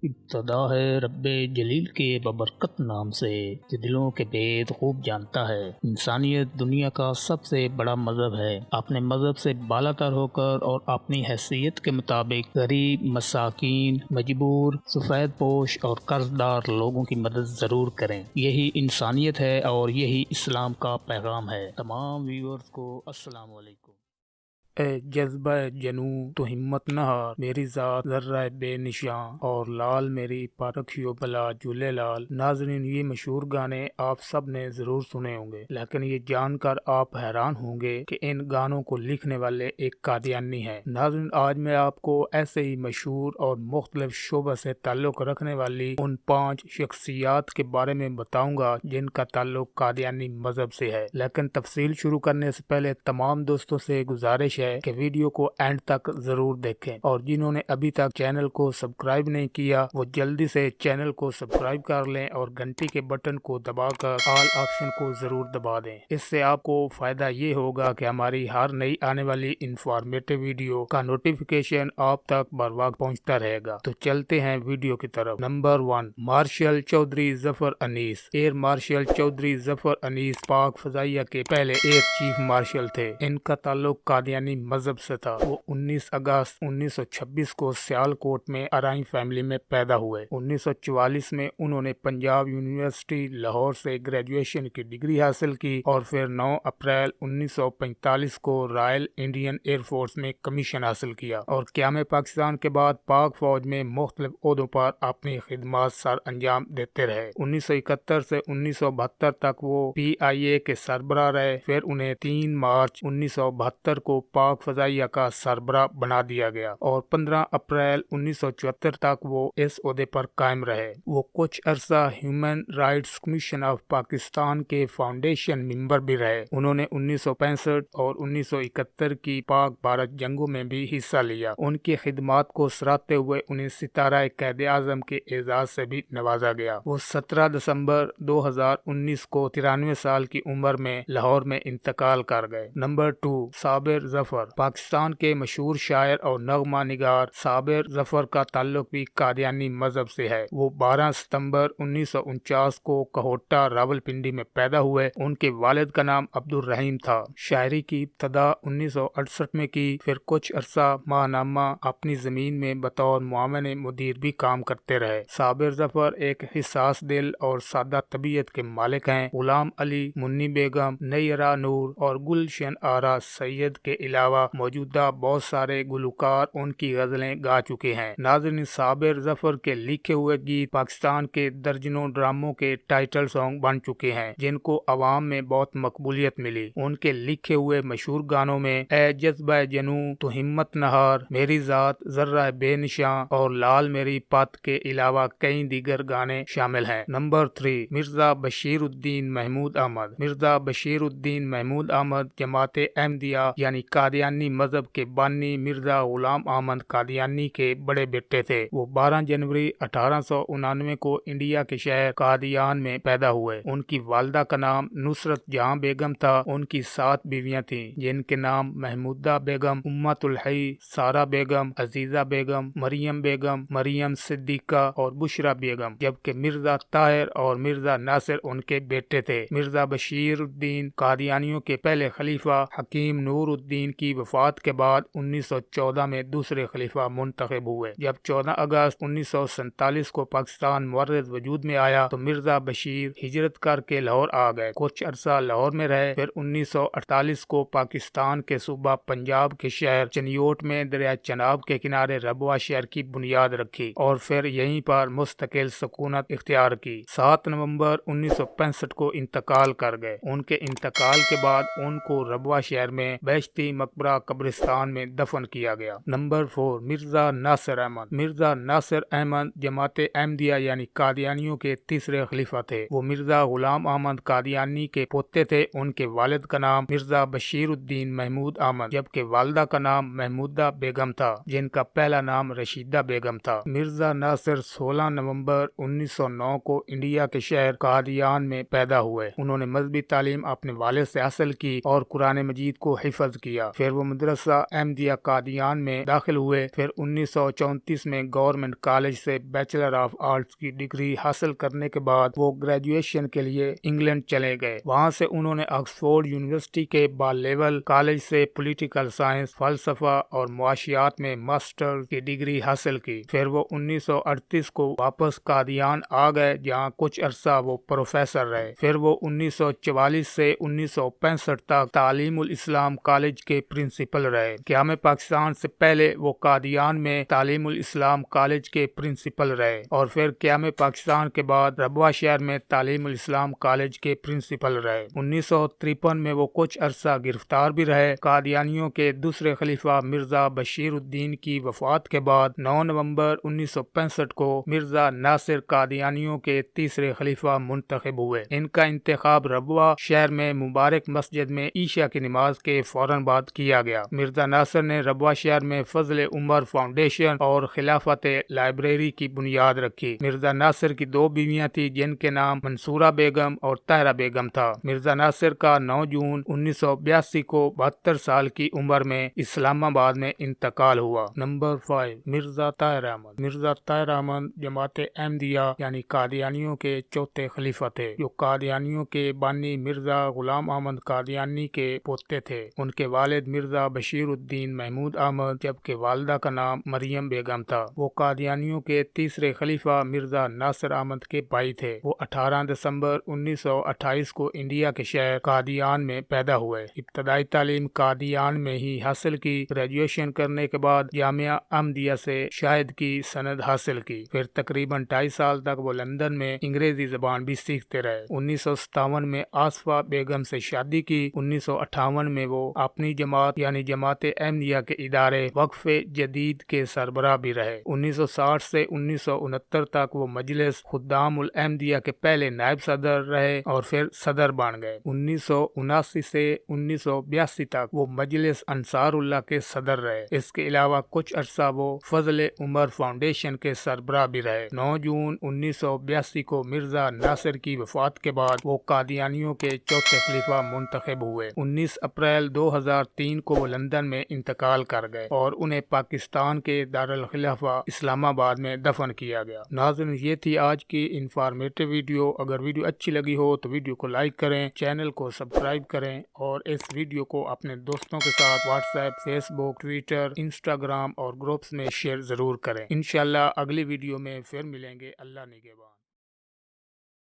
ابتدا ہے رب جلیل کے ببرکت نام سے کہ دلوں کے بید خوب جانتا ہے۔ انسانیت دنیا کا سب سے بڑا مذہب ہے۔ اپنے مذہب سے بالا تر ہو کر اور اپنی حیثیت کے مطابق غریب، مساکین، مجبور، سفید پوش اور قرض دار لوگوں کی مدد ضرور کریں۔ یہی انسانیت ہے اور یہی اسلام کا پیغام ہے۔ تمام ویورز کو السلام علیکم۔ اے جذبہ جنوں تو ہمت نہ ہار، میری ذات ذرہ بے نشاں اور لال میری پارکھیو بلا جھولے لال۔ ناظرین، یہ مشہور گانے آپ سب نے ضرور سنے ہوں گے، لیکن یہ جان کر آپ حیران ہوں گے کہ ان گانوں کو لکھنے والے ایک قادیانی ہیں۔ ناظرین، آج میں آپ کو ایسے ہی مشہور اور مختلف شعبہ سے تعلق رکھنے والی ان 5 شخصیات کے بارے میں بتاؤں گا جن کا تعلق قادیانی مذہب سے ہے۔ لیکن تفصیل شروع کرنے سے پہلے تمام دوستوں سے گزارش ہے کہ ویڈیو کو اینڈ تک ضرور دیکھیں، اور جنہوں نے ابھی تک چینل کو سبسکرائب نہیں کیا وہ جلدی سے چینل کو سبسکرائب کر لیں اور گھنٹی کے بٹن کو دبا کر آل آپشن کو ضرور دبا دیں۔ اس سے آپ کو فائدہ یہ ہوگا کہ ہماری ہر نئی آنے والی انفارمیٹیو ویڈیو کا نوٹیفیکیشن آپ تک بر وقت پہنچتا رہے گا۔ تو چلتے ہیں ویڈیو کی طرف۔ نمبر 1، مارشل چودھری ظفر انیس۔ ایئر مارشل چودھری ظفر انیس پاک فضائیہ کے پہلے ایئر چیف مارشل تھے۔ ان کا تعلق قادیانی مذہب سے تھا۔ وہ 19 اگست 1926 کو سیالکوٹ میں ارائیں فیملی میں پیدا ہوئے۔ 1944 میں انہوں نے پنجاب یونیورسٹی لاہور سے گریجویشن کی ڈگری حاصل کی اور پھر 9 اپریل 1945 کو رائل انڈین ایئر فورس میں کمیشن حاصل کیا اور قیام پاکستان کے بعد پاک فوج میں مختلف عہدوں پر اپنی خدمات سر انجام دیتے رہے۔ 1971 سے 1972 تک وہ PIA کے سربراہ رہے، پھر انہیں 3 مارچ 1972 کو پاک فضائیہ کا سربراہ بنا دیا گیا اور 15 اپریل 1974 تک وہ اس عہدے پر قائم رہے۔ وہ کچھ عرصہ human rights commission of Pakistan کے فاؤنڈیشن ممبر بھی رہے۔ انہوں نے 1965 اور 1971 کی پاک بھارت جنگوں میں بھی حصہ لیا۔ ان کی خدمات کو سراہتے ہوئے انہیں ستارہ قائد اعظم کے اعزاز سے بھی نوازا گیا۔ وہ 17 دسمبر 2019 کو 93 سال کی عمر میں لاہور میں انتقال کر گئے۔ نمبر 2، صابر ظفر۔ پاکستان کے مشہور شاعر اور نغمہ نگار صابر ظفر کا تعلق بھی قادیانی مذہب سے ہے۔ وہ 12 ستمبر 1949 کو کہوٹہ راولپنڈی میں پیدا ہوئے۔ ان کے والد کا نام عبد الرحیم تھا۔ شاعری کی ابتدا 1968 میں کی، پھر کچھ عرصہ ماہنامہ اپنی زمین میں بطور معاون مدیر بھی کام کرتے رہے۔ صابر ظفر ایک حساس دل اور سادہ طبیعت کے مالک ہیں۔ غلام علی، منی بیگم، نیرہ نور اور گلشن آرا سید کے علاوہ موجودہ بہت سارے گلوکار ان کی غزلیں گا چکے ہیں۔ ناظرین، صابر ظفر کے لکھے ہوئے گیت پاکستان کے درجنوں ڈراموں کے ٹائٹل سانگ بن چکے ہیں جن کو عوام میں بہت مقبولیت ملی۔ ان کے لکھے ہوئے مشہور گانوں میں اے جذبہ جنوں تو ہمت نہ ہار، میری ذات ذرہ بے نشاں اور لال میری پت کے علاوہ کئی دیگر گانے شامل ہیں۔ نمبر 3، مرزا بشیر الدین محمود احمد۔ مرزا بشیر الدین محمود احمد جماعت احمدیہ یعنی قادیانی مذہب کے بانی مرزا غلام احمد قادیانی کے بڑے بیٹے تھے۔ وہ 12 جنوری 1899 کو انڈیا کے شہر قادیان میں پیدا ہوئے۔ ان کی والدہ کا نام نصرت جہاں بیگم تھا۔ ان کی 7 بیویاں تھیں جن کے نام محمودہ بیگم، امت الحی، سارہ بیگم، عزیزہ بیگم، مریم بیگم، مریم صدیقہ اور بشرا بیگم، جبکہ مرزا طاہر اور مرزا ناصر ان کے بیٹے تھے۔ مرزا بشیر الدین قادیانیوں کے پہلے خلیفہ حکیم نور الدین کی وفات کے بعد 1914 میں دوسرے خلیفہ منتخب ہوئے۔ جب 14 اگست 1947 کو پاکستان مورد وجود میں آیا تو مرزا بشیر ہجرت کر کے لاہور آ گئے۔ کچھ عرصہ لاہور میں رہے، پھر 1948 کو پاکستان کے صوبہ پنجاب کے شہر چنیوٹ میں دریا چناب کے کنارے ربوہ شہر کی بنیاد رکھی اور پھر یہیں پر مستقل سکونت اختیار کی۔ 7 نومبر 1965 کو انتقال کر گئے۔ ان کے انتقال کے بعد ان کو ربوہ شہر میں بیشتی مقبرہ قبرستان میں دفن کیا گیا۔ نمبر 4، مرزا ناصر احمد۔ مرزا ناصر احمد جماعت احمدیہ یعنی قادیانیوں کے تیسرے خلیفہ تھے۔ وہ مرزا غلام احمد قادیانی کے پوتے تھے۔ ان کے والد کا نام مرزا بشیر الدین محمود احمد جبکہ والدہ کا نام محمودہ بیگم تھا جن کا پہلا نام رشیدہ بیگم تھا۔ مرزا ناصر 16 نومبر 1909 کو انڈیا کے شہر قادیان میں پیدا ہوئے۔ انہوں نے مذہبی تعلیم اپنے والد سے حاصل کی اور قرآن مجید کو حفظ کیا۔ پھر وہ مدرسہ احمدیہ قادیان میں داخل ہوئے۔ پھر 1934 میں گورنمنٹ کالج سے بیچلر آف آرٹس کی ڈگری حاصل کرنے کے بعد وہ گریجویشن کے لیے انگلینڈ چلے گئے۔ وہاں سے انہوں نے آکسفورڈ یونیورسٹی کے با لیول کالج سے پولیٹیکل سائنس، فلسفہ اور معاشیات میں ماسٹر کی ڈگری حاصل کی۔ پھر وہ 1938 کو واپس قادیان آ گئے، جہاں کچھ عرصہ وہ پروفیسر رہے۔ پھر وہ 1944 سے 1965 تک تعلیم الاسلام کالج کے پرنسپل رہے۔ قیام پاکستان سے پہلے وہ قادیان میں تعلیم الاسلام کالج کے پرنسپل رہے اور پھر قیام پاکستان کے بعد ربوہ شہر میں تعلیم الاسلام کالج کے پرنسپل رہے۔ 1953 میں وہ کچھ عرصہ گرفتار بھی رہے۔ قادیانیوں کے دوسرے خلیفہ مرزا بشیر الدین کی وفات کے بعد 9 نومبر 1965 کو مرزا ناصر قادیانیوں کے تیسرے خلیفہ منتخب ہوئے۔ ان کا انتخاب ربوہ شہر میں مبارک مسجد میں عشاء کی نماز کے فوراً بعد کیا گیا۔ مرزا ناصر نے ربوہ شہر میں فضل عمر فاؤنڈیشن اور خلافت لائبریری کی بنیاد رکھی۔ مرزا ناصر کی 2 بیویاں تھیں جن کے نام منصورہ بیگم اور طاہرہ بیگم تھا۔ مرزا ناصر کا 9 جون 1982 کو 72 سال کی عمر میں اسلام آباد میں انتقال ہوا۔ نمبر 5، مرزا طاہر احمد۔ مرزا طاہر احمد جماعت احمدیہ یعنی قادیانیوں کے چوتھے خلیفہ تھے، جو قادیانیوں کے بانی مرزا غلام احمد قادیانی کے پوتے تھے۔ ان کے والد مرزا بشیر الدین محمود احمد جبکہ والدہ کا نام مریم بیگم تھا۔ وہ قادیانیوں کے تیسرے خلیفہ مرزا ناصر احمد کے بھائی تھے۔ وہ 18 دسمبر 1928 کو انڈیا کے شہر قادیان میں پیدا ہوئے۔ ابتدائی تعلیم قادیان میں ہی حاصل کی۔ گریجویشن کرنے کے بعد جامعہ احمدیہ سے شاہد کی سند حاصل کی۔ پھر تقریباً 2.5 سال تک وہ لندن میں انگریزی زبان بھی سیکھتے رہے۔ 1957 میں آصفہ بیگم سے شادی کی۔ 1958 میں وہ اپنی جماعت یعنی جماعت احمدیہ کے ادارے وقف جدید کے سربراہ بھی رہے۔ 1960 سے 1969 تک وہ مجلس خدام الاحمدیہ کے پہلے نائب صدر رہے اور پھر صدر بن گئے۔ 1979 سے 1982 تک وہ مجلس انصار اللہ کے صدر رہے۔ اس کے علاوہ کچھ عرصہ وہ فضل عمر فاؤنڈیشن کے سربراہ بھی رہے۔ 9 جون 1982 کو مرزا ناصر کی وفات کے بعد وہ قادیانیوں کے چوتھے خلیفہ منتخب ہوئے۔ 19 اپریل 2003 کو وہ لندن میں انتقال کر گئے اور انہیں پاکستان کے دارالخلافہ اسلام آباد میں دفن کیا گیا۔ ناظرین، یہ تھی آج کی انفارمیٹیو ویڈیو۔ اگر ویڈیو اچھی لگی ہو تو ویڈیو کو لائک کریں، چینل کو سبسکرائب کریں اور اس ویڈیو کو اپنے دوستوں کے ساتھ واٹس ایپ، فیس بک، ٹویٹر، انسٹاگرام اور گروپس میں شیئر ضرور کریں۔ انشاءاللہ اگلی ویڈیو میں پھر ملیں گے۔ اللہ نگہبان۔